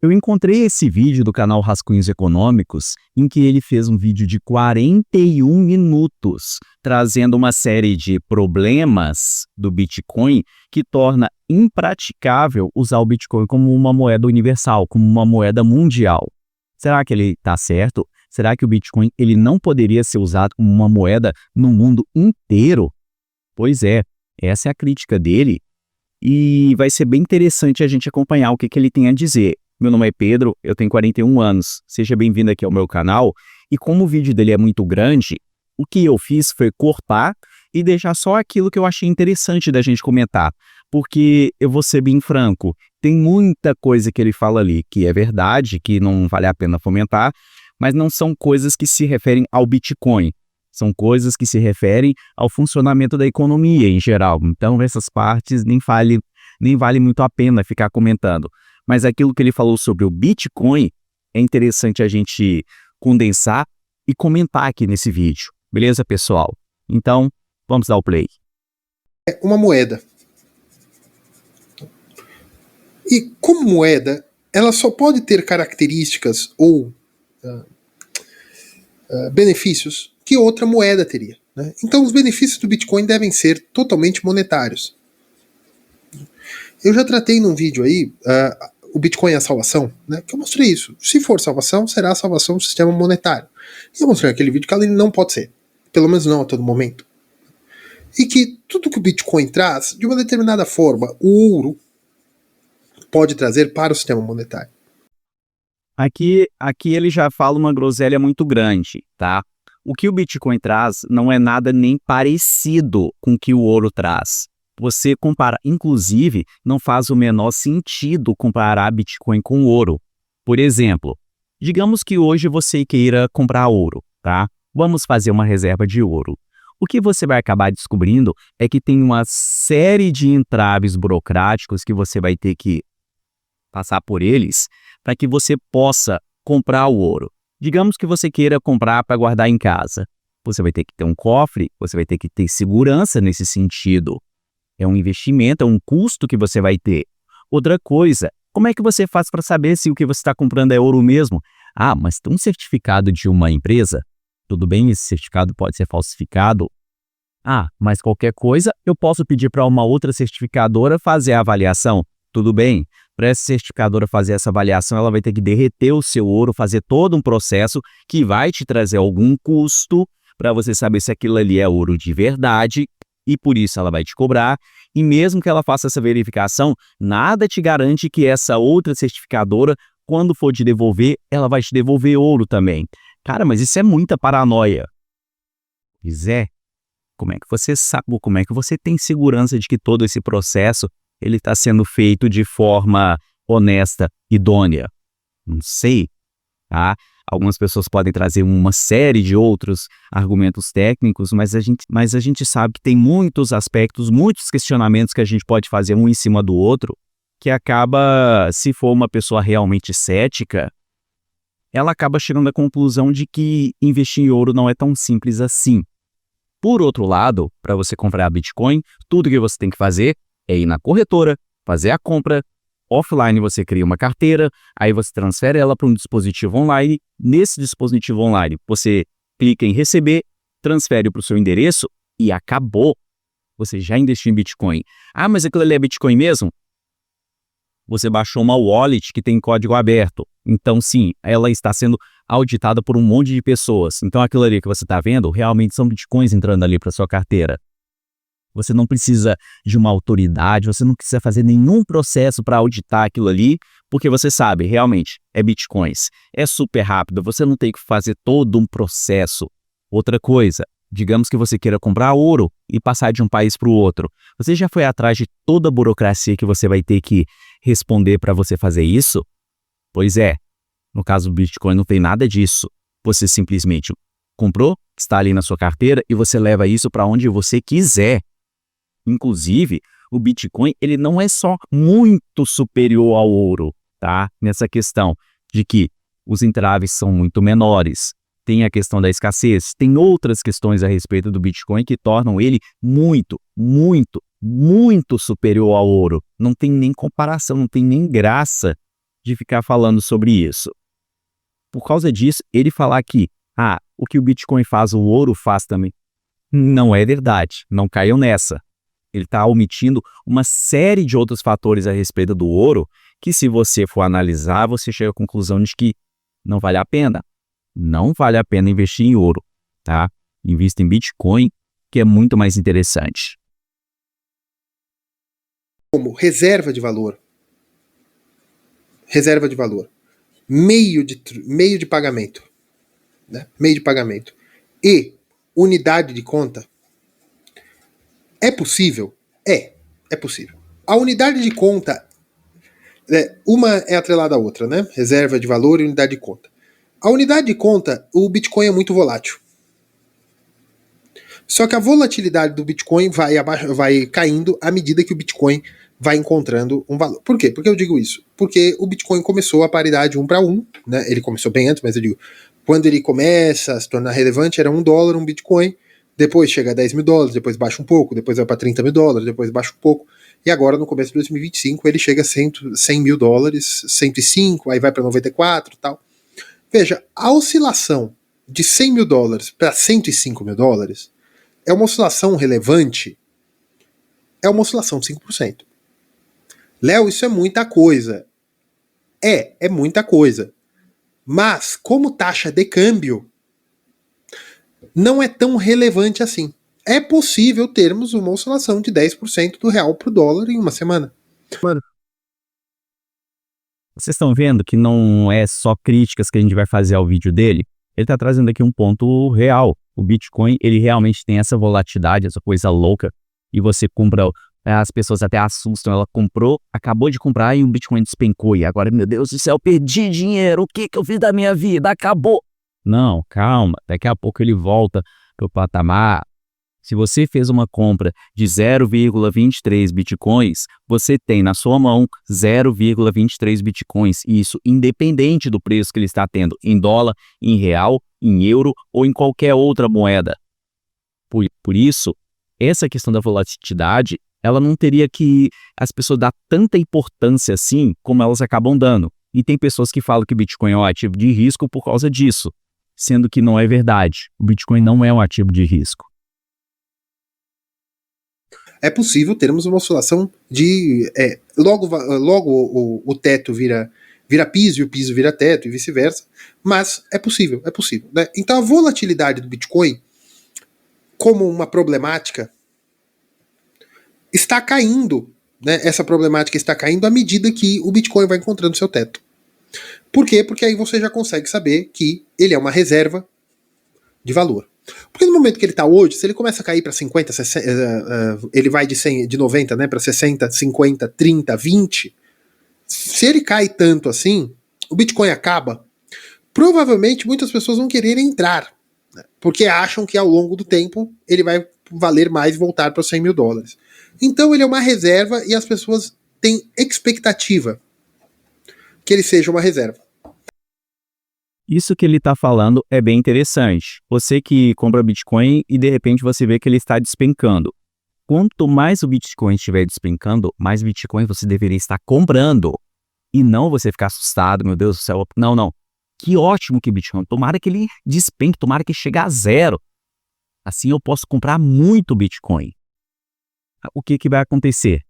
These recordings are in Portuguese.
Eu encontrei esse vídeo do canal Rascunhos Econômicos, em que ele fez um vídeo de 41 minutos, trazendo uma série de problemas do Bitcoin que torna impraticável usar o Bitcoin como uma moeda universal, como uma moeda mundial. Será que ele está certo? Será que o Bitcoin ele não poderia ser usado como uma moeda no mundo inteiro? Pois é, essa é a crítica dele e vai ser bem interessante a gente acompanhar o que ele tem a dizer. Meu nome é Pedro, eu tenho 41 anos. Seja bem-vindo aqui ao meu canal. E como o vídeo dele é muito grande, o que eu fiz foi cortar e deixar só aquilo que eu achei interessante da gente comentar. Porque eu vou ser bem franco, tem muita coisa que ele fala ali que é verdade, que não vale a pena fomentar, mas não são coisas que se referem ao Bitcoin. São coisas que se referem ao funcionamento da economia em geral. Então, essas partes nem vale muito a pena ficar comentando. Mas aquilo que ele falou sobre o Bitcoin é interessante a gente condensar e comentar aqui nesse vídeo. Beleza, pessoal? Então, vamos dar o play. É uma moeda. E como moeda, ela só pode ter características ou benefícios que outra moeda teria, né? Então os benefícios do Bitcoin devem ser totalmente monetários. Eu já tratei num vídeo aí o Bitcoin é a salvação, né? Que eu mostrei isso. Se for salvação, será a salvação do sistema monetário. E eu mostrei naquele vídeo que ele não pode ser. Pelo menos não a todo momento. E que tudo que o Bitcoin traz, de uma determinada forma, o ouro pode trazer para o sistema monetário. Aqui ele já fala uma groselha muito grande, tá? O que o Bitcoin traz não é nada nem parecido com o que o ouro traz. Você compara, inclusive, não faz o menor sentido comparar Bitcoin com ouro. Por exemplo, digamos que hoje você queira comprar ouro, tá? Vamos fazer uma reserva de ouro. O que você vai acabar descobrindo é que tem uma série de entraves burocráticos que você vai ter que passar por eles para que você possa comprar o ouro. Digamos que você queira comprar para guardar em casa. Você vai ter que ter um cofre, você vai ter que ter segurança nesse sentido. É um investimento, é um custo que você vai ter. Outra coisa, como é que você faz para saber se o que você está comprando é ouro mesmo? Ah, mas tem um certificado de uma empresa? Tudo bem, esse certificado pode ser falsificado. Ah, mas qualquer coisa, eu posso pedir para uma outra certificadora fazer a avaliação. Tudo bem, para essa certificadora fazer essa avaliação, ela vai ter que derreter o seu ouro, fazer todo um processo que vai te trazer algum custo para você saber se aquilo ali é ouro de verdade. E por isso ela vai te cobrar, e mesmo que ela faça essa verificação, nada te garante que essa outra certificadora, quando for te devolver, ela vai te devolver ouro também. Cara, mas isso é muita paranoia. Pois é, como é que você sabe, como é que você tem segurança de que todo esse processo ele está sendo feito de forma honesta, idônea? Não sei, tá? Algumas pessoas podem trazer uma série de outros argumentos técnicos, mas a gente sabe que tem muitos aspectos, muitos questionamentos que a gente pode fazer um em cima do outro, que acaba, se for uma pessoa realmente cética, ela acaba chegando à conclusão de que investir em ouro não é tão simples assim. Por outro lado, para você comprar Bitcoin, tudo que você tem que fazer é ir na corretora, fazer a compra. Offline você cria uma carteira, aí você transfere ela para um dispositivo online. Nesse dispositivo online, você clica em receber, transfere para o seu endereço e acabou. Você já investiu em Bitcoin. Ah, mas aquilo ali é Bitcoin mesmo? Você baixou uma wallet que tem código aberto. Então, sim, ela está sendo auditada por um monte de pessoas. Então, aquilo ali que você está vendo realmente são Bitcoins entrando ali para sua carteira. Você não precisa de uma autoridade, você não precisa fazer nenhum processo para auditar aquilo ali, porque você sabe, realmente, é Bitcoins. É super rápido, você não tem que fazer todo um processo. Outra coisa, digamos que você queira comprar ouro e passar de um país para o outro. Você já foi atrás de toda a burocracia que você vai ter que responder para você fazer isso? Pois é, no caso do Bitcoin não tem nada disso. Você simplesmente comprou, está ali na sua carteira e você leva isso para onde você quiser. Inclusive, o Bitcoin ele não é só muito superior ao ouro, tá? Nessa questão de que os entraves são muito menores. Tem a questão da escassez, tem outras questões a respeito do Bitcoin que tornam ele muito, muito, muito superior ao ouro. Não tem nem comparação, não tem nem graça de ficar falando sobre isso. Por causa disso, ele falar que, o que o Bitcoin faz, o ouro faz também. Não é verdade, não caiam nessa. Ele está omitindo uma série de outros fatores a respeito do ouro que, se você for analisar, você chega à conclusão de que não vale a pena. Não vale a pena investir em ouro, tá? Invista em Bitcoin, que é muito mais interessante. Como reserva de valor. Reserva de valor. Meio de pagamento. Né? Meio de pagamento. E unidade de conta. É possível? É possível. A unidade de conta, uma é atrelada à outra, né? Reserva de valor e unidade de conta. A unidade de conta, o Bitcoin é muito volátil. Só que a volatilidade do Bitcoin vai caindo à medida que o Bitcoin vai encontrando um valor. Por quê? Porque eu digo isso? Porque o Bitcoin começou a paridade 1 para 1, né? Ele começou bem antes, mas eu digo, quando ele começa a se tornar relevante, era $1 um Bitcoin, depois chega a 10 mil dólares, depois baixa um pouco, depois vai para 30 mil dólares, depois baixa um pouco, e agora no começo de 2025 ele chega a 100 mil dólares, 105, aí vai para 94 e tal. Veja, a oscilação de 100 mil dólares para 105 mil dólares é uma oscilação relevante? É uma oscilação de 5%. Léo, isso é muita coisa. É muita coisa. Mas, como taxa de câmbio, não é tão relevante assim. É possível termos uma oscilação de 10% do real pro dólar em uma semana. Vocês estão vendo que não é só críticas que a gente vai fazer ao vídeo dele? Ele está trazendo aqui um ponto real. O Bitcoin, ele realmente tem essa volatilidade, essa coisa louca, e você compra, as pessoas até assustam, ela comprou, acabou de comprar e o Bitcoin despencou, e agora, meu Deus do céu, perdi dinheiro, o que eu fiz da minha vida? Acabou! Não, calma, daqui a pouco ele volta para o patamar. Se você fez uma compra de 0,23 bitcoins, você tem na sua mão 0,23 bitcoins, e isso independente do preço que ele está tendo em dólar, em real, em euro ou em qualquer outra moeda. Por isso, essa questão da volatilidade, ela não teria que as pessoas dar tanta importância assim como elas acabam dando. E tem pessoas que falam que o Bitcoin é um ativo de risco por causa disso, sendo que não é verdade. O Bitcoin não é um ativo de risco. É possível termos uma oscilação de... logo o teto vira piso e o piso vira teto e vice-versa, mas é possível. Né? Então a volatilidade do Bitcoin, como uma problemática, está caindo, né? Essa problemática está caindo à medida que o Bitcoin vai encontrando seu teto. Por quê? Porque aí você já consegue saber que ele é uma reserva de valor. Porque no momento que ele está hoje, se ele começa a cair para 50, 60, ele vai de 90, né, para 60, 50, 30, 20. Se ele cai tanto assim, o Bitcoin acaba. Provavelmente muitas pessoas vão querer entrar, né, porque acham que ao longo do tempo ele vai valer mais e voltar para os 100 mil dólares. Então ele é uma reserva e as pessoas têm expectativa que ele seja uma reserva. Isso que ele está falando é bem interessante. Você que compra Bitcoin e de repente você vê que ele está despencando. Quanto mais o Bitcoin estiver despencando, mais Bitcoin você deveria estar comprando. E não você ficar assustado, meu Deus do céu. Não. Que ótimo que Bitcoin. Tomara que ele despenque, tomara que chegue a zero. Assim eu posso comprar muito Bitcoin. O que vai acontecer?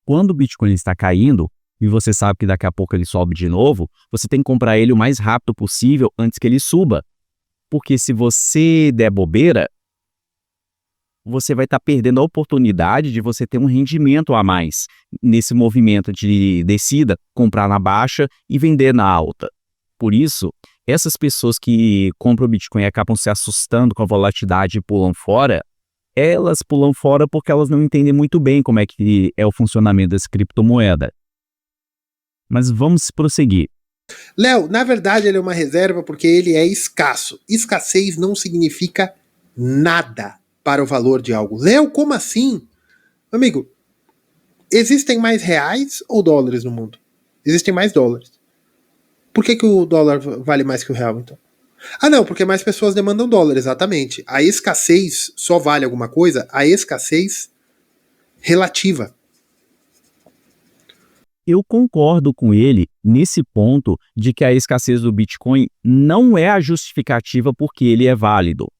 Quando o Bitcoin está caindo, e você sabe que daqui a pouco ele sobe de novo, você tem que comprar ele o mais rápido possível antes que ele suba. Porque se você der bobeira, você vai estar perdendo a oportunidade de você ter um rendimento a mais nesse movimento de descida, comprar na baixa e vender na alta. Por isso, essas pessoas que compram o Bitcoin e acabam se assustando com a volatilidade e pulam fora, elas pulam fora porque elas não entendem muito bem como é que é o funcionamento dessa criptomoeda. Mas vamos prosseguir. Léo, na verdade ele é uma reserva porque ele é escasso. Escassez não significa nada para o valor de algo. Léo, como assim? Amigo, existem mais reais ou dólares no mundo? Existem mais dólares. Por que o dólar vale mais que o real, então? Ah, não, porque mais pessoas demandam dólar, exatamente. A escassez só vale alguma coisa? A escassez relativa. Eu concordo com ele nesse ponto de que a escassez do Bitcoin não é a justificativa porque ele é válido.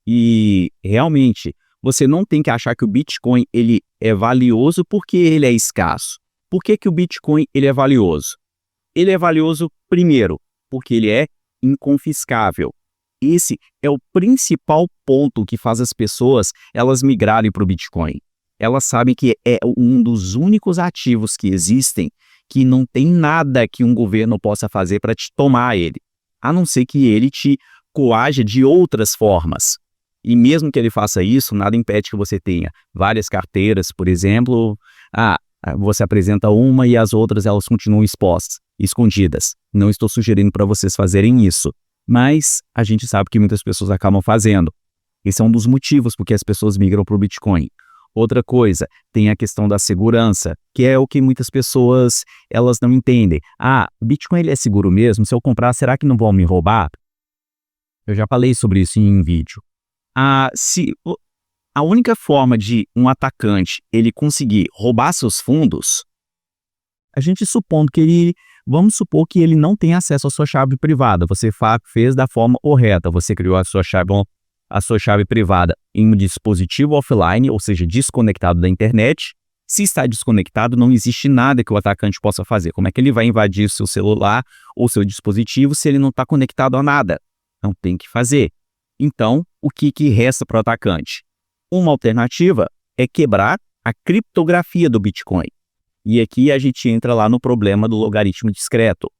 E realmente, você não tem que achar que o Bitcoin ele é valioso porque ele é escasso. Por que que o Bitcoin ele é valioso? Ele é valioso, primeiro, porque ele é inconfiscável. Esse é o principal ponto que faz as pessoas elas migrarem para o Bitcoin. Elas sabem que é um dos únicos ativos que existem que não tem nada que um governo possa fazer para te tomar ele, a não ser que ele te coaja de outras formas. E mesmo que ele faça isso, nada impede que você tenha várias carteiras, por exemplo, você apresenta uma e as outras elas continuam expostas, escondidas. Não estou sugerindo para vocês fazerem isso, mas a gente sabe que muitas pessoas acabam fazendo. Esse é um dos motivos porque as pessoas migram para o Bitcoin. Outra coisa, tem a questão da segurança, que é o que muitas pessoas elas não entendem. O Bitcoin ele é seguro mesmo? Se eu comprar, será que não vão me roubar? Eu já falei sobre isso em um vídeo. A única forma de um atacante ele conseguir roubar seus fundos, a gente supondo que vamos supor que ele não tem acesso à sua chave privada. Você fez da forma correta, você criou a sua chave privada em um dispositivo offline, ou seja, desconectado da internet. Se está desconectado, não existe nada que o atacante possa fazer. Como é que ele vai invadir o seu celular ou seu dispositivo se ele não está conectado a nada? Não tem que fazer. Então, o que resta para o atacante? Uma alternativa é quebrar a criptografia do Bitcoin. E aqui a gente entra lá no problema do logaritmo discreto,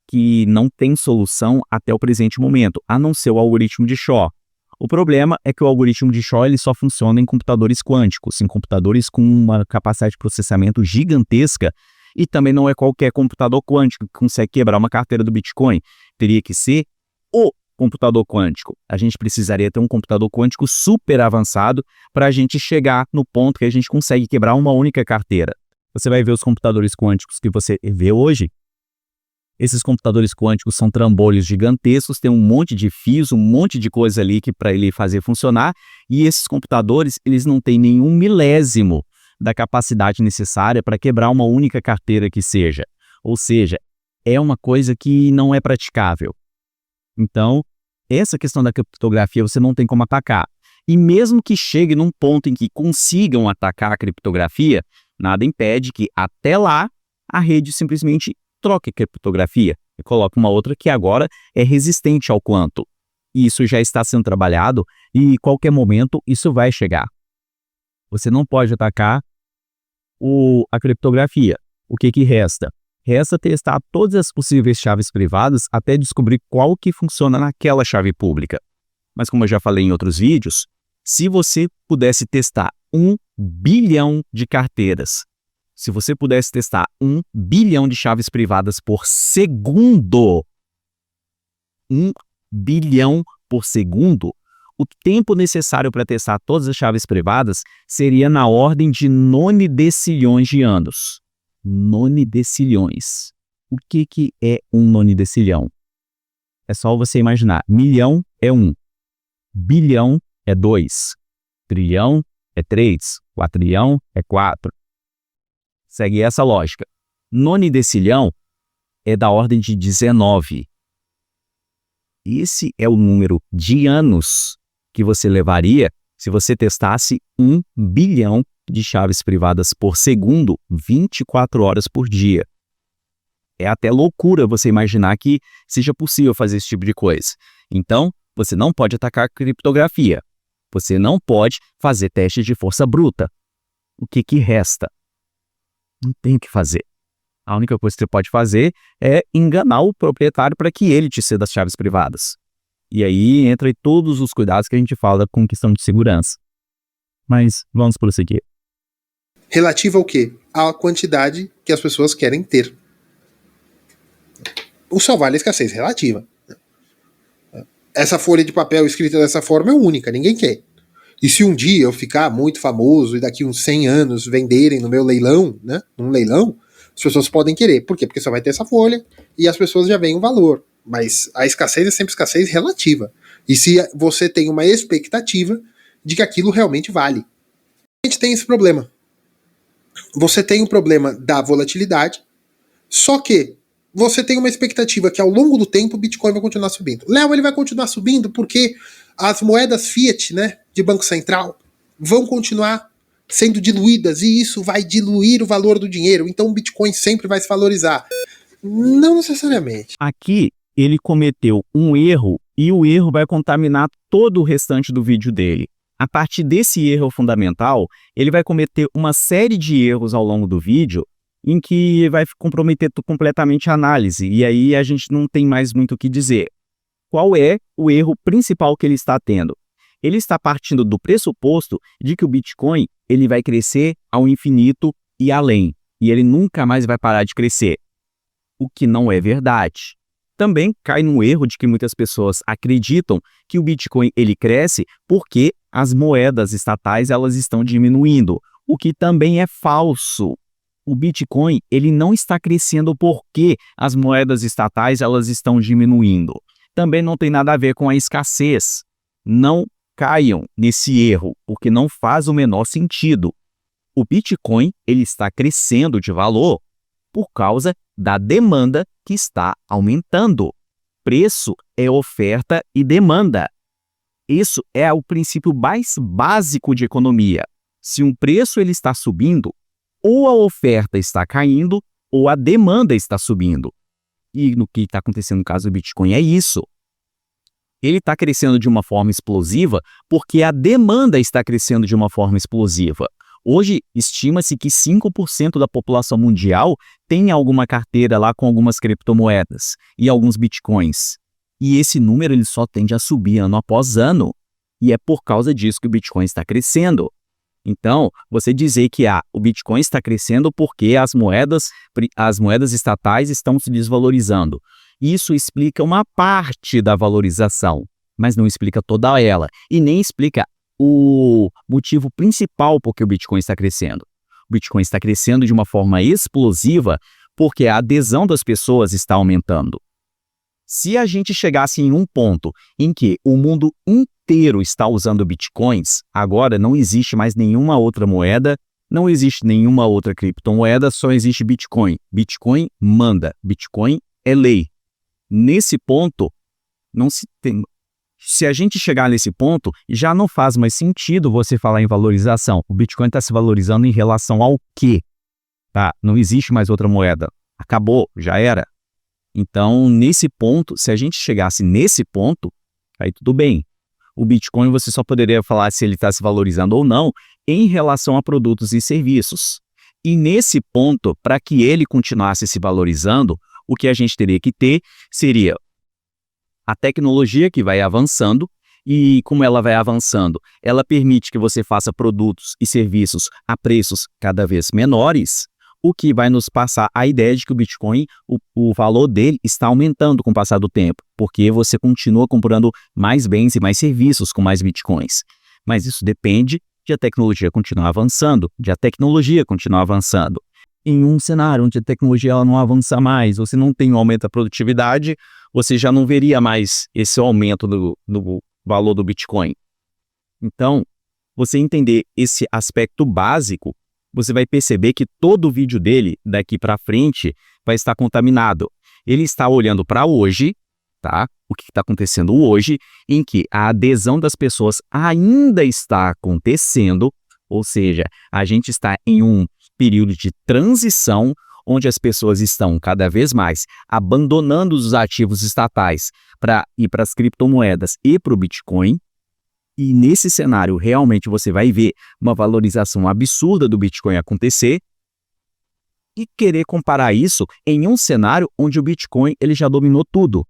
que não tem solução até o presente momento, a não ser o algoritmo de Shor. O problema é que o algoritmo de Shor ele só funciona em computadores quânticos, em computadores com uma capacidade de processamento gigantesca, e também não é qualquer computador quântico que consegue quebrar uma carteira do Bitcoin. Teria que ser o computador quântico. A gente precisaria ter um computador quântico super avançado para a gente chegar no ponto que a gente consegue quebrar uma única carteira. Você vai ver os computadores quânticos que você vê hoje. Esses computadores quânticos são trambolhos gigantescos, tem um monte de fios, um monte de coisa ali que para ele fazer funcionar, e esses computadores eles não têm nenhum milésimo da capacidade necessária para quebrar uma única carteira que seja. Ou seja, é uma coisa que não é praticável. Então, essa questão da criptografia você não tem como atacar. E mesmo que chegue num ponto em que consigam atacar a criptografia, nada impede que até lá a rede simplesmente troque a criptografia e coloque uma outra que agora é resistente ao quanto. E isso já está sendo trabalhado e em qualquer momento isso vai chegar. Você não pode atacar a criptografia. O que resta? Resta testar todas as possíveis chaves privadas até descobrir qual que funciona naquela chave pública. Mas como eu já falei em outros vídeos, se você pudesse testar 1 bilhão de carteiras, se você pudesse testar 1 bilhão de chaves privadas por segundo, 1 bilhão por segundo, o tempo necessário para testar todas as chaves privadas seria na ordem de nonidecilhões de anos. Nonidecilhões. O que é um nonidecilhão? É só você imaginar. Milhão é 1. Bilhão é 2. Trilhão é 3. Quatrilhão é 4. Segue essa lógica. Nonidecilhão é da ordem de 19. Esse é o número de anos que você levaria se você testasse 1 bilhão de chaves privadas por segundo, 24 horas por dia. É até loucura você imaginar que seja possível fazer esse tipo de coisa. Então, você não pode atacar a criptografia. Você não pode fazer testes de força bruta. O que resta? Não tem o que fazer. A única coisa que você pode fazer é enganar o proprietário para que ele te ceda as chaves privadas. E aí entra todos os cuidados que a gente fala com questão de segurança. Mas vamos prosseguir. Relativa ao quê? À quantidade que as pessoas querem ter. O só vale a escassez relativa. Essa folha de papel escrita dessa forma é única, ninguém quer. E se um dia eu ficar muito famoso e daqui uns 100 anos venderem no meu leilão, né, num leilão, as pessoas podem querer. Por quê? Porque só vai ter essa folha e as pessoas já veem o valor. Mas a escassez é sempre escassez relativa. E se você tem uma expectativa de que aquilo realmente vale. A gente tem esse problema. Você tem o problema da volatilidade, Só que você tem uma expectativa que ao longo do tempo o Bitcoin vai continuar subindo. Léo, ele vai continuar subindo porque as moedas fiat, né, de Banco Central, vão continuar sendo diluídas e isso vai diluir o valor do dinheiro. Então o Bitcoin sempre vai se valorizar. Não necessariamente. Aqui ele cometeu um erro e o erro vai contaminar todo o restante do vídeo dele. A partir desse erro fundamental, ele vai cometer uma série de erros ao longo do vídeo em que vai comprometer completamente a análise, e aí a gente não tem mais muito o que dizer. Qual é o erro principal que ele está tendo? Ele está partindo do pressuposto de que o Bitcoin ele vai crescer ao infinito e além, e ele nunca mais vai parar de crescer, o que não é verdade. Também cai no erro de que muitas pessoas acreditam que o Bitcoin ele cresce porque as moedas estatais elas estão diminuindo, o que também é falso. O Bitcoin ele não está crescendo porque as moedas estatais elas estão diminuindo. Também não tem nada a ver com a escassez. Não caiam nesse erro, porque não faz o menor sentido. O Bitcoin ele está crescendo de valor por causa da demanda que está aumentando. Preço é oferta e demanda. Isso é o princípio mais básico de economia. Se um preço ele está subindo, ou a oferta está caindo, ou a demanda está subindo. E no que está acontecendo no caso do Bitcoin é isso. Ele está crescendo de uma forma explosiva porque a demanda está crescendo de uma forma explosiva. Hoje, estima-se que 5% da população mundial tem alguma carteira lá com algumas criptomoedas e alguns bitcoins. E esse número ele só tende a subir ano após ano. E é por causa disso que o Bitcoin está crescendo. Então, você dizer que o Bitcoin está crescendo porque as moedas estatais estão se desvalorizando. Isso explica uma parte da valorização, mas não explica toda ela. E nem explica o motivo principal por que o Bitcoin está crescendo. O Bitcoin está crescendo de uma forma explosiva porque a adesão das pessoas está aumentando. Se a gente chegasse em um ponto em que o mundo inteiro está usando Bitcoins, agora não existe mais nenhuma outra moeda, não existe nenhuma outra criptomoeda, só existe Bitcoin. Bitcoin manda, Bitcoin é lei. Nesse ponto, não se tem... Se a gente chegar nesse ponto, já não faz mais sentido você falar em valorização. O Bitcoin está se valorizando em relação ao quê? Tá? Não existe mais outra moeda. Acabou, já era. Então, nesse ponto, se a gente chegasse nesse ponto, aí tudo bem. O Bitcoin você só poderia falar se ele está se valorizando ou não em relação a produtos e serviços. E nesse ponto, para que ele continuasse se valorizando, o que a gente teria que ter seria a tecnologia que vai avançando, e como ela vai avançando, ela permite que você faça produtos e serviços a preços cada vez menores, o que vai nos passar a ideia de que o Bitcoin, o valor dele está aumentando com o passar do tempo, porque você continua comprando mais bens e mais serviços com mais Bitcoins. Mas isso depende de a tecnologia continuar avançando, Em um cenário onde a tecnologia ela não avança mais, você não tem um aumento da produtividade, você já não veria mais esse aumento do valor do Bitcoin. Então, você entender esse aspecto básico, você vai perceber que todo o vídeo dele, daqui para frente, vai estar contaminado. Ele está olhando para hoje, tá? O que está acontecendo hoje, em que a adesão das pessoas ainda está acontecendo, ou seja, a gente está em um período de transição, onde as pessoas estão cada vez mais abandonando os ativos estatais para ir para as criptomoedas e para o Bitcoin. E nesse cenário, realmente você vai ver uma valorização absurda do Bitcoin acontecer e querer comparar isso em um cenário onde o Bitcoin ele já dominou tudo,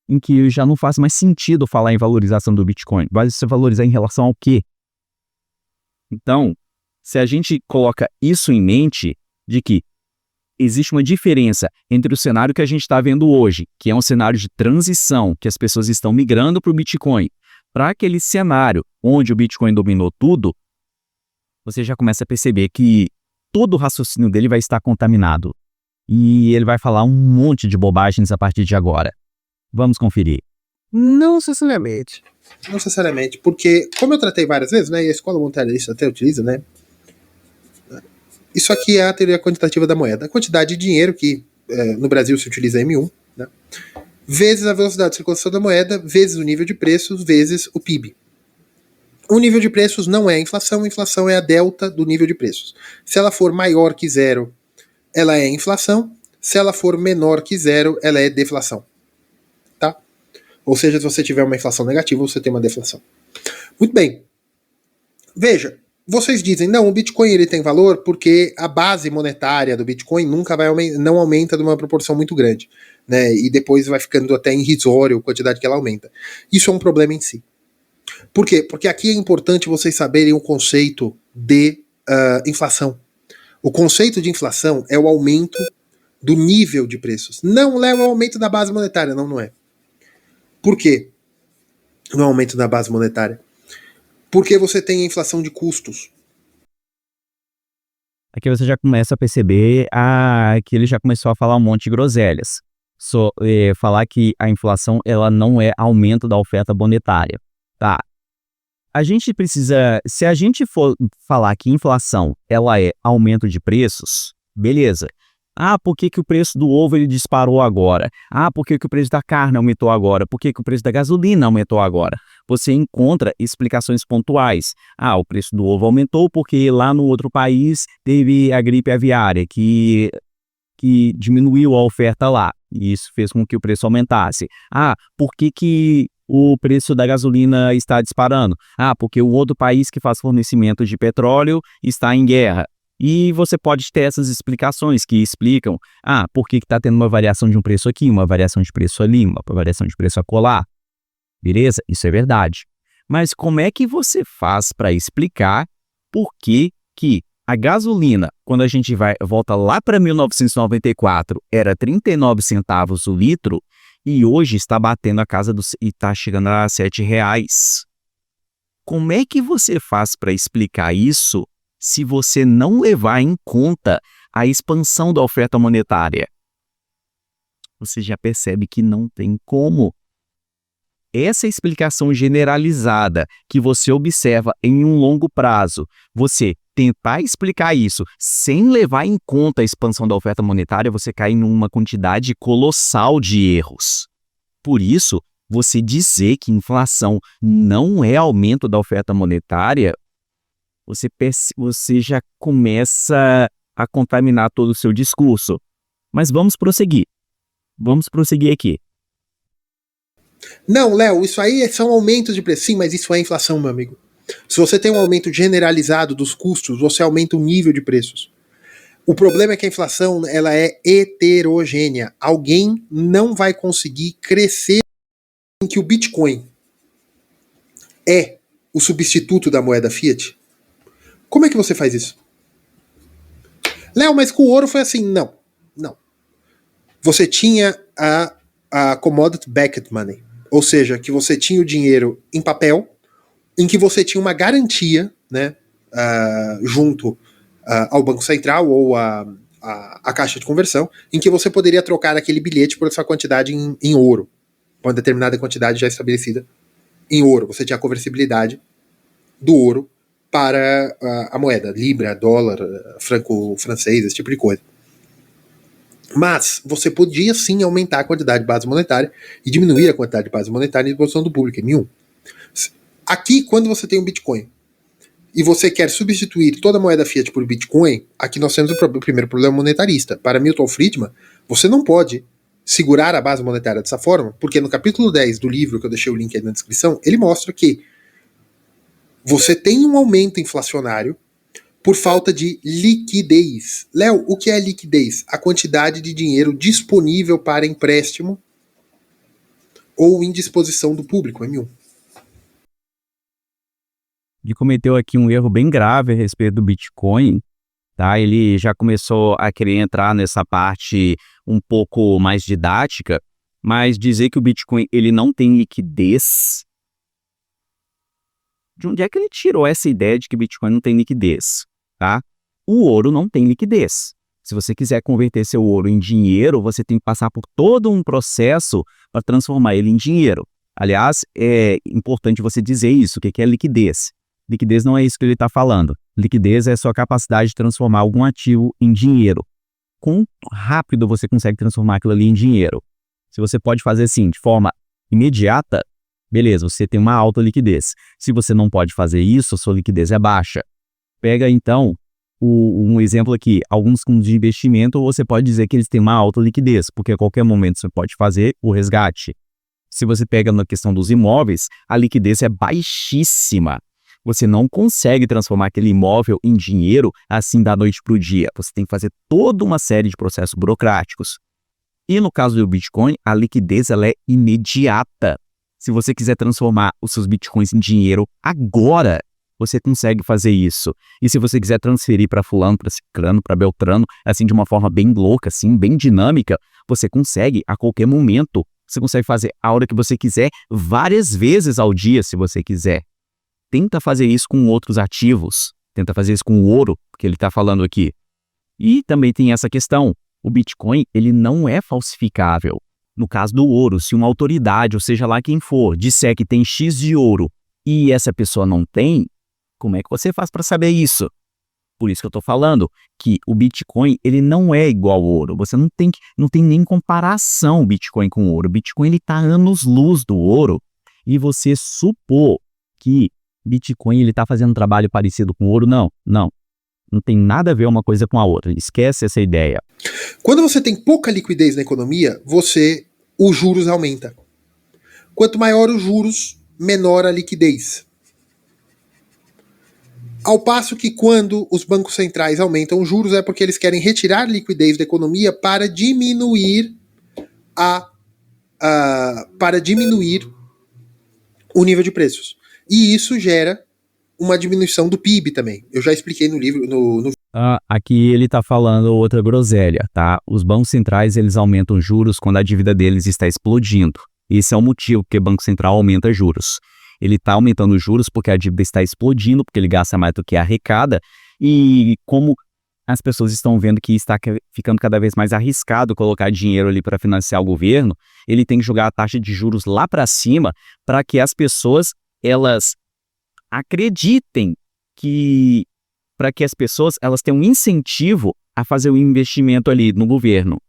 em que já não faz mais sentido falar em valorização do Bitcoin. Vai se valorizar em relação ao quê? Então, se a gente coloca isso em mente, de que existe uma diferença entre o cenário que a gente está vendo hoje, que é um cenário de transição, que as pessoas estão migrando para o Bitcoin, para aquele cenário onde o Bitcoin dominou tudo, você já começa a perceber que todo o raciocínio dele vai estar contaminado. E ele vai falar um monte de bobagens a partir de agora. Vamos conferir. Não necessariamente. Não necessariamente, porque, como eu tratei várias vezes, né, e a escola monetarista até utiliza, né, isso aqui é a teoria quantitativa da moeda. A quantidade de dinheiro que no Brasil se utiliza M1, né? Vezes a velocidade de circulação da moeda, vezes o nível de preços, vezes o PIB. O nível de preços não é a inflação é a delta do nível de preços. Se ela for maior que zero, ela é inflação. Se ela for menor que zero, ela é deflação. Tá? Ou seja, se você tiver uma inflação negativa, você tem uma deflação. Muito bem. Veja, vocês dizem, não, o Bitcoin ele tem valor porque a base monetária do Bitcoin nunca não aumenta de uma proporção muito grande, né? E depois vai ficando até irrisório a quantidade que ela aumenta. Isso é um problema em si. Por quê? Porque aqui é importante vocês saberem o conceito de inflação. O conceito de inflação é o aumento do nível de preços. Não leva ao aumento da base monetária, não é. Por quê? No aumento da base monetária. Porque você tem a inflação de custos. Aqui você já começa a perceber que ele já começou a falar um monte de groselhas. Falar que a inflação ela não é aumento da oferta monetária. Tá? A gente precisa, se a gente for falar que inflação ela é aumento de preços, beleza. Por que o preço do ovo ele disparou agora? Por que o preço da carne aumentou agora? Por que o preço da gasolina aumentou agora? Você encontra explicações pontuais. O preço do ovo aumentou porque lá no outro país teve a gripe aviária que diminuiu a oferta lá. E isso fez com que o preço aumentasse. Por que o preço da gasolina está disparando? Porque o outro país que faz fornecimento de petróleo está em guerra. E você pode ter essas explicações que explicam por que está tendo uma variação de um preço aqui, uma variação de preço ali, uma variação de preço acolá. Beleza? Isso é verdade. Mas como é que você faz para explicar por que a gasolina, quando a gente volta lá para 1994, era 39 centavos o litro e hoje está batendo e está chegando a R$7? Como é que você faz para explicar isso se você não levar em conta a expansão da oferta monetária? Você já percebe que não tem como. Essa explicação generalizada que você observa em um longo prazo, você tentar explicar isso sem levar em conta a expansão da oferta monetária, você cai em uma quantidade colossal de erros. Por isso, você dizer que inflação não é aumento da oferta monetária, você já começa a contaminar todo o seu discurso. Mas vamos prosseguir. Vamos prosseguir aqui. Não, Léo, isso aí são aumentos de preço. Sim, mas isso é inflação, meu amigo. Se você tem um aumento generalizado dos custos, você aumenta o nível de preços. O problema é que a inflação ela é heterogênea. Alguém não vai conseguir crescer em que o Bitcoin é o substituto da moeda fiat. Como é que você faz isso? Léo, mas com o ouro foi assim. Não. Você tinha a commodity backed money. Ou seja, que você tinha o dinheiro em papel, em que você tinha uma garantia, né, junto ao Banco Central ou à Caixa de Conversão, em que você poderia trocar aquele bilhete por essa quantidade em ouro, uma determinada quantidade já estabelecida em ouro. Você tinha a conversibilidade do ouro para a moeda, libra, dólar, franco francês, esse tipo de coisa. Mas você podia sim aumentar a quantidade de base monetária e diminuir a quantidade de base monetária em disposição do público, M1. Aqui, quando você tem um Bitcoin e você quer substituir toda a moeda fiat por Bitcoin, aqui nós temos o primeiro problema monetarista. Para Milton Friedman, você não pode segurar a base monetária dessa forma, porque no capítulo 10 do livro, que eu deixei o link aí na descrição, ele mostra que você tem um aumento inflacionário por falta de liquidez. Léo, o que é liquidez? A quantidade de dinheiro disponível para empréstimo ou em disposição do público, M1. Ele cometeu aqui um erro bem grave a respeito do Bitcoin, tá? Ele já começou a querer entrar nessa parte um pouco mais didática, mas dizer que o Bitcoin ele não tem liquidez. De onde é que ele tirou essa ideia de que o Bitcoin não tem liquidez? Tá? O ouro não tem liquidez. Se você quiser converter seu ouro em dinheiro, você tem que passar por todo um processo para transformar ele em dinheiro. Aliás, é importante você dizer isso, o que é liquidez. Liquidez não é isso que ele está falando. Liquidez é a sua capacidade de transformar algum ativo em dinheiro. quão rápido você consegue transformar aquilo ali em dinheiro. Se você pode fazer assim, de forma imediata, beleza, você tem uma alta liquidez. Se você não pode fazer isso, a sua liquidez é baixa. Pega então um exemplo aqui, alguns fundos de investimento, você pode dizer que eles têm uma alta liquidez, porque a qualquer momento você pode fazer o resgate. Se você pega na questão dos imóveis, a liquidez é baixíssima. Você não consegue transformar aquele imóvel em dinheiro assim da noite para o dia. Você tem que fazer toda uma série de processos burocráticos. E no caso do Bitcoin, a liquidez ela é imediata. Se você quiser transformar os seus Bitcoins em dinheiro agora, você consegue fazer isso. E se você quiser transferir para fulano, para ciclano, para beltrano, assim de uma forma bem louca, assim, bem dinâmica, você consegue a qualquer momento. Você consegue fazer a hora que você quiser, várias vezes ao dia, se você quiser. Tenta fazer isso com outros ativos. Tenta fazer isso com o ouro, que ele está falando aqui. E também tem essa questão. O Bitcoin, ele não é falsificável. No caso do ouro, se uma autoridade, ou seja lá quem for, disser que tem X de ouro e essa pessoa não tem, como é que você faz para saber isso? Por isso que eu estou falando que o Bitcoin ele não é igual ao ouro. Você não tem nem comparação o Bitcoin com o ouro. O Bitcoin está anos-luz do ouro e você supor que Bitcoin ele está fazendo um trabalho parecido com o ouro, não. Não tem nada a ver uma coisa com a outra. Esquece essa ideia. Quando você tem pouca liquidez na economia, os juros aumenta. Quanto maior os juros, menor a liquidez. Ao passo que quando os bancos centrais aumentam os juros é porque eles querem retirar liquidez da economia para diminuir o nível de preços. E isso gera uma diminuição do PIB também. Eu já expliquei no livro. Aqui ele está falando outra groselha, tá? Os bancos centrais eles aumentam juros quando a dívida deles está explodindo. Esse é o motivo porque o Banco Central aumenta juros. Ele está aumentando os juros porque a dívida está explodindo, porque ele gasta mais do que arrecada, e como as pessoas estão vendo que está ficando cada vez mais arriscado colocar dinheiro ali para financiar o governo, ele tem que jogar a taxa de juros lá para cima para que as pessoas elas acreditem para que as pessoas elas tenham um incentivo a fazer o investimento ali no governo,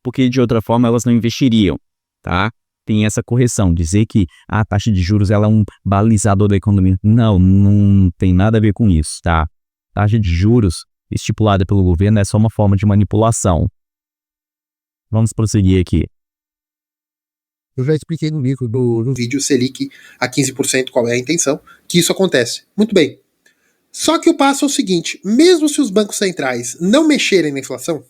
porque de outra forma elas não investiriam, tá? Tem essa correção, dizer que a taxa de juros ela é um balizador da economia. Não tem nada a ver com isso, tá? Taxa de juros estipulada pelo governo é só uma forma de manipulação. Vamos prosseguir aqui. Eu já expliquei no livro, no vídeo Selic a 15%, qual é a intenção, que isso acontece. Muito bem. Só que o passo é o seguinte, mesmo se os bancos centrais não mexerem na inflação,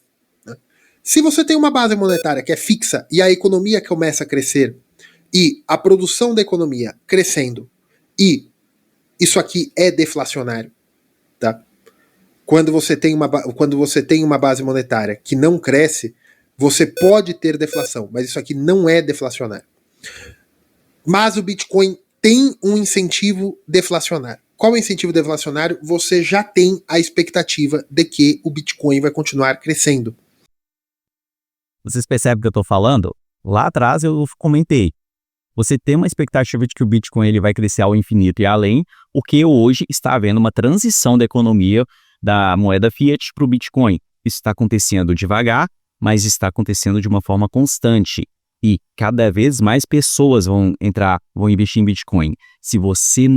se você tem uma base monetária que é fixa e a economia começa a crescer e a produção da economia crescendo e isso aqui é deflacionário, tá? Quando você tem uma base monetária que não cresce, você pode ter deflação, mas isso aqui não é deflacionário. Mas o Bitcoin tem um incentivo deflacionário. Qual é o incentivo deflacionário? Você já tem a expectativa de que o Bitcoin vai continuar crescendo. Vocês percebem o que eu estou falando? Lá atrás eu comentei. Você tem uma expectativa de que o Bitcoin ele vai crescer ao infinito e além, porque hoje está havendo uma transição da economia da moeda fiat para o Bitcoin. Isso está acontecendo devagar, mas está acontecendo de uma forma constante. E cada vez mais pessoas vão investir em Bitcoin. Se você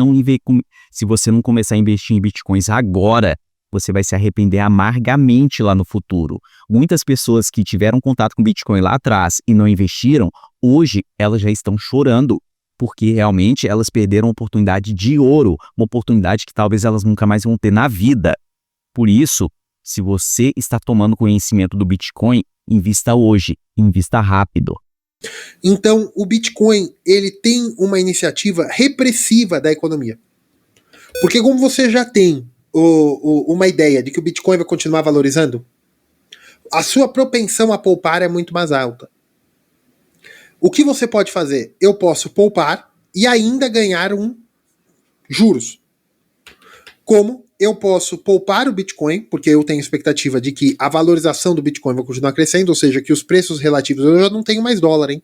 não começar a investir em Bitcoins agora, você vai se arrepender amargamente lá no futuro. Muitas pessoas que tiveram contato com Bitcoin lá atrás e não investiram, hoje elas já estão chorando, porque realmente elas perderam uma oportunidade de ouro, uma oportunidade que talvez elas nunca mais vão ter na vida. Por isso, se você está tomando conhecimento do Bitcoin, invista hoje, invista rápido. Então, o Bitcoin ele tem uma iniciativa repressiva da economia. Porque como você já tem uma ideia de que o Bitcoin vai continuar valorizando, a sua propensão a poupar é muito mais alta. O que você pode fazer? Eu posso poupar e ainda ganhar juros. Como eu posso poupar o Bitcoin, porque eu tenho expectativa de que a valorização do Bitcoin vai continuar crescendo, ou seja, que os preços relativos, eu já não tenho mais dólar, hein?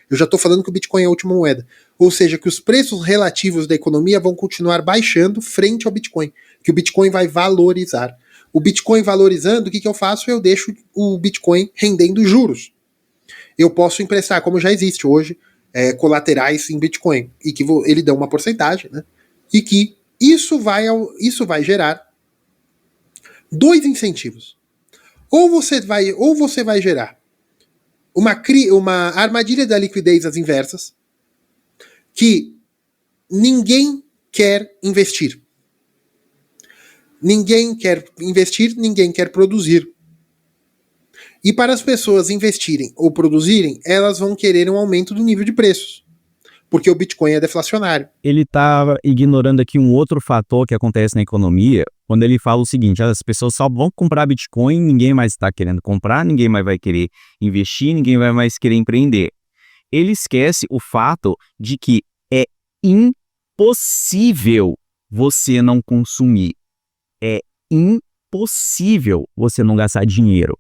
Eu já estou falando que o Bitcoin é a última moeda. Ou seja, que os preços relativos da economia vão continuar baixando frente ao Bitcoin. Que o Bitcoin vai valorizar. O Bitcoin valorizando, o que eu faço? Eu deixo o Bitcoin rendendo juros. Eu posso emprestar, como já existe hoje, colaterais em Bitcoin, e que ele dá uma porcentagem, né? E que isso vai gerar dois incentivos. Ou você vai gerar uma armadilha da liquidez às inversas, que ninguém quer investir. Ninguém quer investir, ninguém quer produzir. E para as pessoas investirem ou produzirem, elas vão querer um aumento do nível de preços, porque o Bitcoin é deflacionário. Ele está ignorando aqui um outro fator que acontece na economia, quando ele fala o seguinte: as pessoas só vão comprar Bitcoin, ninguém mais está querendo comprar, ninguém mais vai querer investir, ninguém vai mais querer empreender. Ele esquece o fato de que é impossível você não consumir. É impossível você não gastar dinheiro.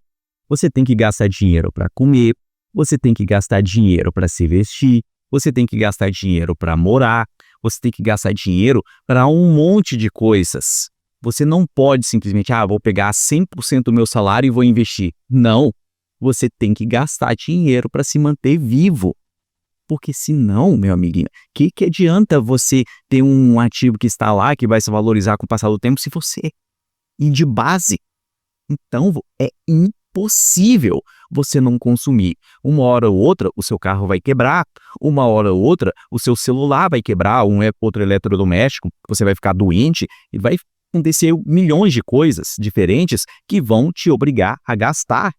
Você tem que gastar dinheiro para comer, você tem que gastar dinheiro para se vestir, você tem que gastar dinheiro para morar, você tem que gastar dinheiro para um monte de coisas. Você não pode simplesmente, vou pegar 100% do meu salário e vou investir. Não, você tem que gastar dinheiro para se manter vivo. Porque senão, meu amiguinho, que adianta você ter um ativo que está lá, que vai se valorizar com o passar do tempo, se você ir de base? Então, é impossível você não consumir. Uma hora ou outra, o seu carro vai quebrar. Uma hora ou outra, o seu celular vai quebrar, outro eletrodoméstico, você vai ficar doente e vai acontecer milhões de coisas diferentes que vão te obrigar a gastar.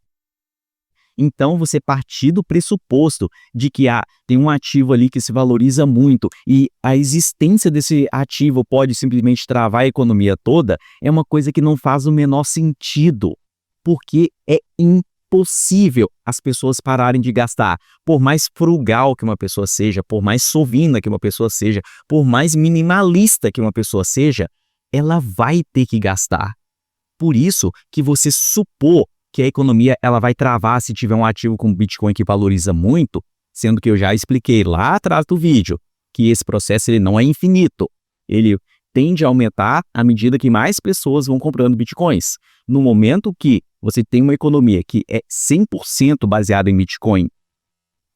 Então, você partir do pressuposto de que tem um ativo ali que se valoriza muito e a existência desse ativo pode simplesmente travar a economia toda, é uma coisa que não faz o menor sentido, porque é impossível as pessoas pararem de gastar. Por mais frugal que uma pessoa seja, por mais sovina que uma pessoa seja, por mais minimalista que uma pessoa seja, ela vai ter que gastar. Por isso que você supor que a economia ela vai travar se tiver um ativo como Bitcoin que valoriza muito, sendo que eu já expliquei lá atrás do vídeo que esse processo ele não é infinito. Ele tende a aumentar à medida que mais pessoas vão comprando Bitcoins. No momento que você tem uma economia que é 100% baseada em Bitcoin,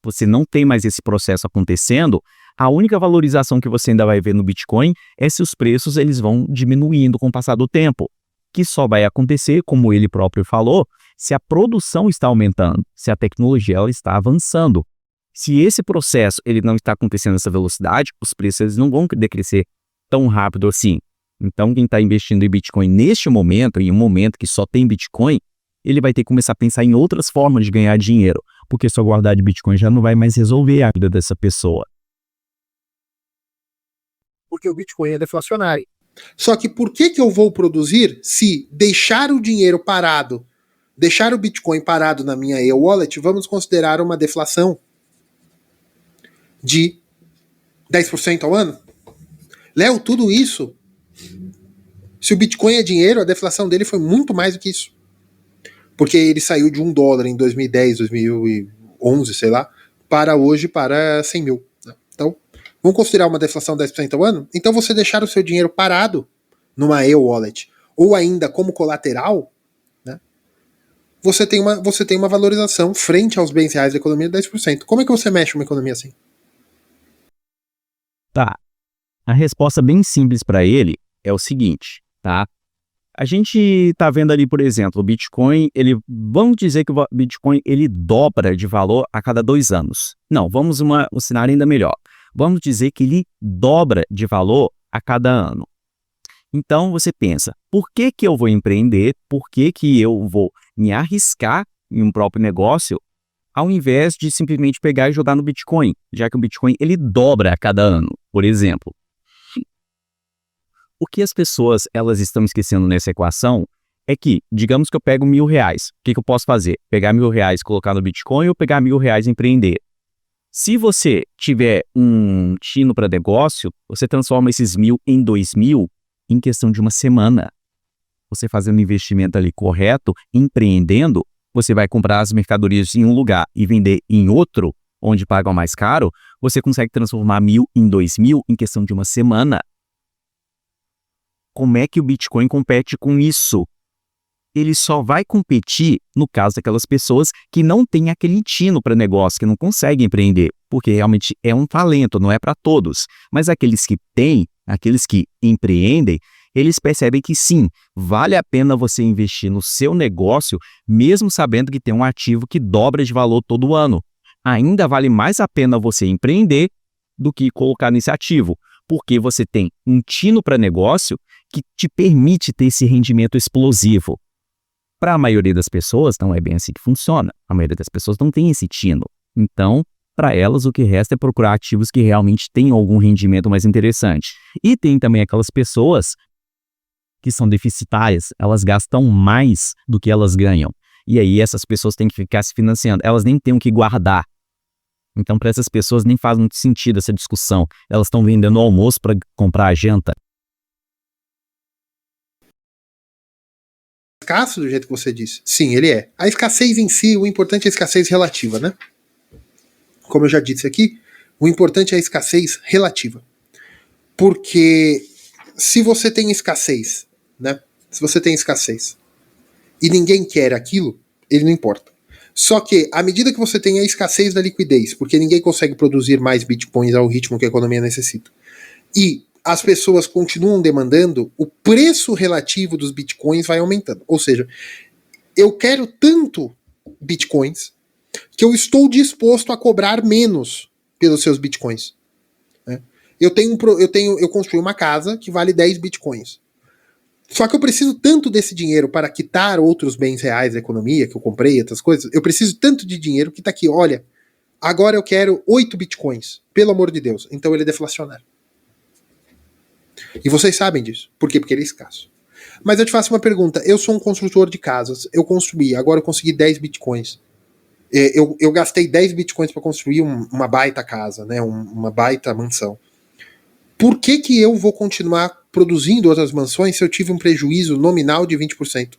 você não tem mais esse processo acontecendo, a única valorização que você ainda vai ver no Bitcoin é se os preços eles vão diminuindo com o passar do tempo, que só vai acontecer, como ele próprio falou, se a produção está aumentando, se a tecnologia ela está avançando. Se esse processo ele não está acontecendo nessa velocidade, os preços eles não vão decrescer tão rápido assim. Então, quem está investindo em Bitcoin neste momento, em um momento que só tem Bitcoin, ele vai ter que começar a pensar em outras formas de ganhar dinheiro, porque só guardar de Bitcoin já não vai mais resolver a vida dessa pessoa. Porque o Bitcoin é deflacionário. Só que por que eu vou produzir se deixar o dinheiro parado, deixar o Bitcoin parado na minha e-wallet, vamos considerar uma deflação de 10% ao ano? Léo, tudo isso, se o Bitcoin é dinheiro, a deflação dele foi muito mais do que isso. Porque ele saiu de $1 em 2010, 2011, sei lá, para hoje para 100 mil. Então, vamos considerar uma deflação de 10% ao ano? Então você deixar o seu dinheiro parado numa e-wallet, ou ainda como colateral, né, você tem uma valorização frente aos bens reais da economia de 10%. Como é que você mexe uma economia assim? Tá. A resposta bem simples para ele é o seguinte, tá? A gente tá vendo ali, por exemplo, o Bitcoin, vamos dizer que o Bitcoin ele dobra de valor a cada 2 anos. Não, vamos um cenário ainda melhor. Vamos dizer que ele dobra de valor a cada ano. Então você pensa, por que eu vou empreender? Por que eu vou me arriscar em um próprio negócio ao invés de simplesmente pegar e jogar no Bitcoin, já que o Bitcoin ele dobra a cada ano, por exemplo? O que as pessoas elas estão esquecendo nessa equação é que, digamos que eu pego R$1.000, o que eu posso fazer? Pegar R$1.000 e colocar no Bitcoin ou pegar R$1.000 e empreender? Se você tiver um tino para negócio, você transforma esses 1.000 em 2.000 em questão de uma semana. Você fazendo um investimento ali correto, empreendendo, você vai comprar as mercadorias em um lugar e vender em outro, onde pagam mais caro, você consegue transformar 1.000 em 2.000 em questão de uma semana. Como é que o Bitcoin compete com isso? ele só vai competir no caso daquelas pessoas que não têm aquele tino para negócio, que não conseguem empreender, porque realmente é um talento, não é para todos. Mas aqueles que têm, aqueles que empreendem, eles percebem que sim, vale a pena você investir no seu negócio, mesmo sabendo que tem um ativo que dobra de valor todo ano. Ainda vale mais a pena você empreender do que colocar nesse ativo, porque você tem um tino para negócio que te permite ter esse rendimento explosivo. Para a maioria das pessoas, não é bem assim que funciona. A maioria das pessoas não tem esse tino. Então, para elas, o que resta é procurar ativos que realmente tenham algum rendimento mais interessante. E tem também aquelas pessoas que são deficitárias, elas gastam mais do que elas ganham. E aí essas pessoas têm que ficar se financiando, elas nem têm o que guardar. Então para essas pessoas nem faz muito sentido essa discussão. Elas estão vendendo o almoço para comprar a janta. Escasso do jeito que você disse. Sim, ele é. A escassez em si, o importante é a escassez relativa, né? Como eu já disse aqui, o importante é a escassez relativa. Porque se você tem escassez, né? Se você tem escassez e ninguém quer aquilo, ele não importa. Só que, à medida que você tem a escassez da liquidez, porque ninguém consegue produzir mais bitcoins ao ritmo que a economia necessita, e as pessoas continuam demandando, o preço relativo dos bitcoins vai aumentando. Ou seja, eu quero tanto bitcoins que eu estou disposto a cobrar menos pelos seus bitcoins. Né? Eu construí uma casa que vale 10 bitcoins. Só que eu preciso tanto desse dinheiro para quitar outros bens reais da economia, que eu comprei, outras coisas. Eu preciso tanto de dinheiro que tá aqui, olha, agora eu quero 8 bitcoins. Pelo amor de Deus. Então ele é deflacionário. E vocês sabem disso. Por quê? Porque ele é escasso. Mas eu te faço uma pergunta. Eu sou um construtor de casas. Eu construí, agora eu consegui 10 bitcoins. Eu gastei 10 bitcoins para construir uma baita casa, né? Uma baita mansão. Por que eu vou continuar produzindo outras mansões se eu tive um prejuízo nominal de 20%?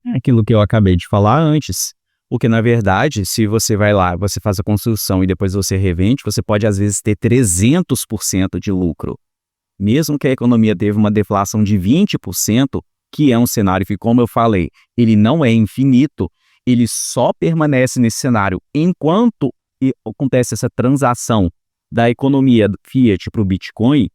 É aquilo que eu acabei de falar antes. Porque, na verdade, se você vai lá, você faz a construção e depois você revende, você pode, às vezes, ter 300% de lucro. Mesmo que a economia teve uma deflação de 20%, que é um cenário que, como eu falei, ele não é infinito, ele só permanece nesse cenário enquanto acontece essa transação da economia do Fiat para o Bitcoin.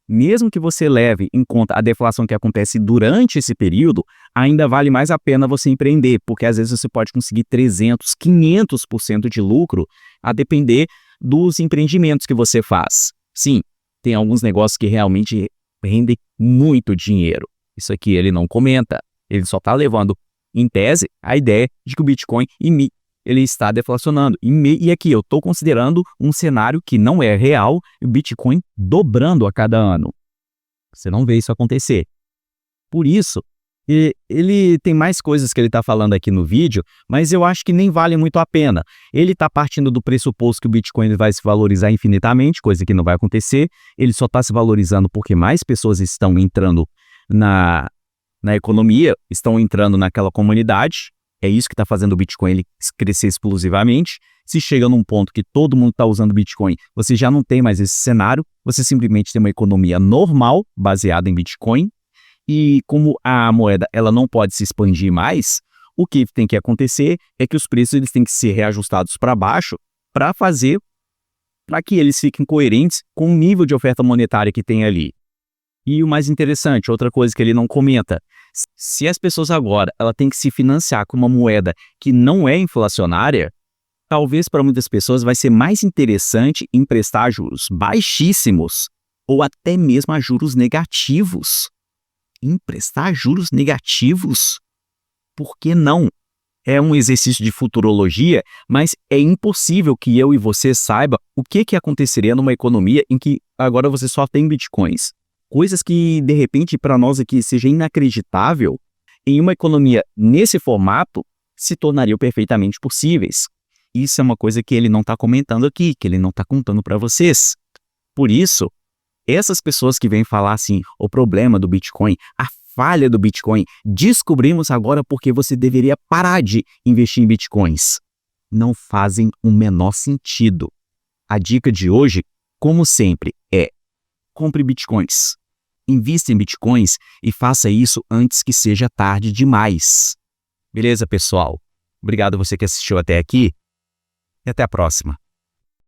Mesmo que você leve em conta a deflação que acontece durante esse período, ainda vale mais a pena você empreender, porque às vezes você pode conseguir 300%, 500% de lucro, a depender dos empreendimentos que você faz. Sim, tem alguns negócios que realmente rendem muito dinheiro. Isso aqui ele não comenta, ele só está levando, em tese, a ideia de que o Bitcoin ele está deflacionando. E aqui eu estou considerando um cenário que não é real, o Bitcoin dobrando a cada ano. Você não vê isso acontecer. Por isso, ele tem mais coisas que ele está falando aqui no vídeo, mas eu acho que nem vale muito a pena. Ele está partindo do pressuposto que o Bitcoin vai se valorizar infinitamente, coisa que não vai acontecer. Ele só está se valorizando porque mais pessoas estão entrando na economia, estão entrando naquela comunidade. É isso que está fazendo o Bitcoin ele crescer explosivamente. Se chega num ponto que todo mundo está usando Bitcoin, você já não tem mais esse cenário, você simplesmente tem uma economia normal, baseada em Bitcoin, e como a moeda ela não pode se expandir mais, o que tem que acontecer é que os preços eles têm que ser reajustados para baixo para que eles fiquem coerentes com o nível de oferta monetária que tem ali. E o mais interessante, outra coisa que ele não comenta, se as pessoas agora ela tem que se financiar com uma moeda que não é inflacionária, talvez para muitas pessoas vai ser mais interessante emprestar juros baixíssimos ou até mesmo a juros negativos. Emprestar juros negativos? Por que não? É um exercício de futurologia, mas é impossível que eu e você saiba o que aconteceria numa economia em que agora você só tem bitcoins. Coisas que, de repente, para nós aqui seja inacreditável, em uma economia nesse formato, se tornariam perfeitamente possíveis. Isso é uma coisa que ele não está comentando aqui, que ele não está contando para vocês. Por isso, essas pessoas que vêm falar assim, o problema do Bitcoin, a falha do Bitcoin, descobrimos agora porque você deveria parar de investir em Bitcoins. Não fazem o menor sentido. A dica de hoje, como sempre, é compre Bitcoins. invista em bitcoins e faça isso antes que seja tarde demais. Beleza, pessoal? Obrigado a você que assistiu até aqui e até a próxima.